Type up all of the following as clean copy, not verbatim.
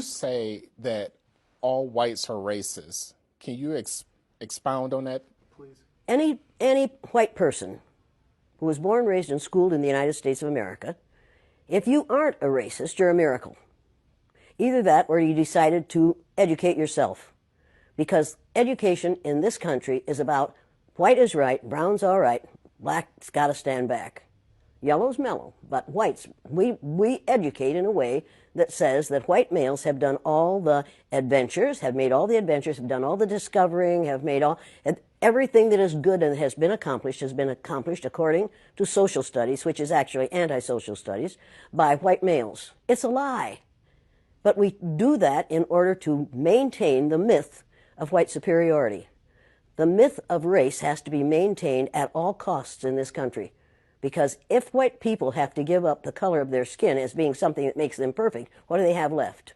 you say that all whites are racist, can you expound on that, please? Any white person who was born, raised, and schooled in the United States of America, if you aren't a racist, you're a miracle. Either that or you decided to educate yourself. Because education in this country is about white is right, brown's all right, black's got to stand back. Yellow's mellow, but whites, we educate in a way that says that white males have done all the adventures, have made all the adventures, have done all the discovering, have made all, everything that is good and has been accomplished according to social studies, which is actually anti-social studies, by white males. It's a lie. But we do that in order to maintain the myth of white superiority. The myth of race has to be maintained at all costs in this country. Because if white people have to give up the color of their skin as being something that makes them perfect, what do they have left?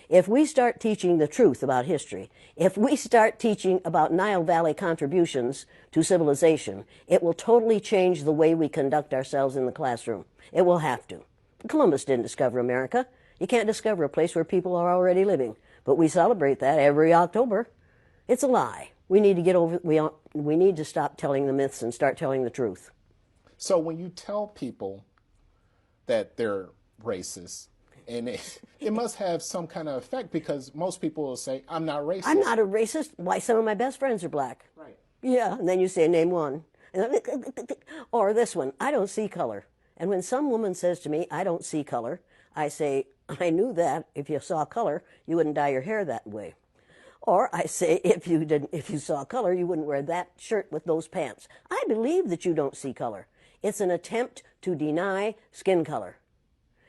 If we start teaching the truth about history, if we start teaching about Nile Valley contributions to civilization, it will totally change the way we conduct ourselves in the classroom. It will have to. Columbus didn't discover America. You can't discover a place where people are already living. But we celebrate that every October. It's a lie. We need to get over, we need to stop telling the myths and start telling the truth. So when you tell people that they're racist, and it must have some kind of effect, because most people will say, I'm not racist. I'm not a racist. Why, some of my best friends are black. Right. Yeah, and then you say, name one. Or this one, I don't see color. And when some woman says to me, I don't see color, I say, I knew that if you saw color, you wouldn't dye your hair that way. Or I say, if you saw color, you wouldn't wear that shirt with those pants. I believe that you don't see color. It's an attempt to deny skin color.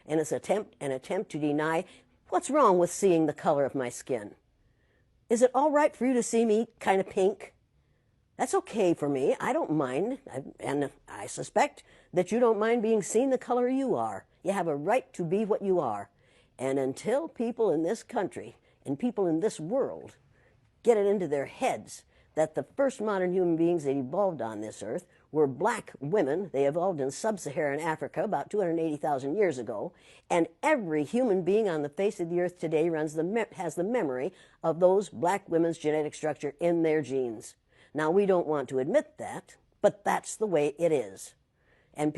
And it's an attempt to deny what's wrong with seeing the color of my skin. Is it all right for you to see me kind of pink? That's okay for me. I don't mind. And I suspect that you don't mind being seen the color you are. You have a right to be what you are. And until people in this country and people in this world get it into their heads that the first modern human beings that evolved on this earth were black women. They evolved in sub-Saharan Africa about 280,000 years ago, and every human being on the face of the earth today has the memory of those black women's genetic structure in their genes. Now, we don't want to admit that, but that's the way it is. And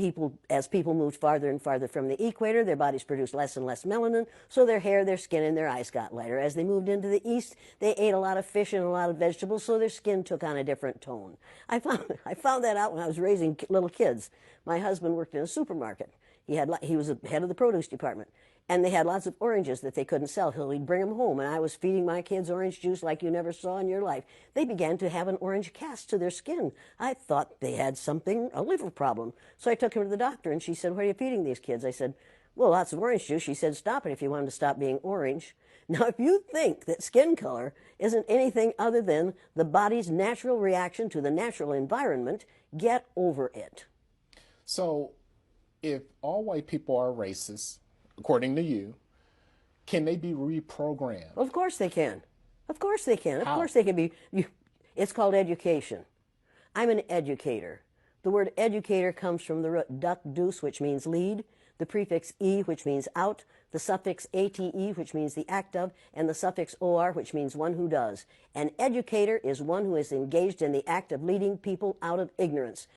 as people moved farther and farther from the equator, their bodies produced less and less melanin, so their hair, their skin, and their eyes got lighter. As they moved into the east, they ate a lot of fish and a lot of vegetables, so their skin took on a different tone. I found that out when I was raising little kids. My husband worked in a supermarket. He was the head of the produce department. And they had lots of oranges that they couldn't sell. He'd bring them home, and I was feeding my kids orange juice like you never saw in your life. They began to have an orange cast to their skin. I thought they had a liver problem. So I took him to the doctor, and she said, what are you feeding these kids? I said, well, lots of orange juice. She said, stop it if you want them to stop being orange. Now, if you think that skin color isn't anything other than the body's natural reaction to the natural environment, get over it. So if all white people are racist, according to you, can they be reprogrammed? Of course they can. Of course they can. Of How? course they can be. It's called education. I'm an educator. The word educator comes from the root duc dus, which means lead, the prefix e, which means out, the suffix ate, which means the act of, and the suffix or, which means one who does. An educator is one who is engaged in the act of leading people out of ignorance.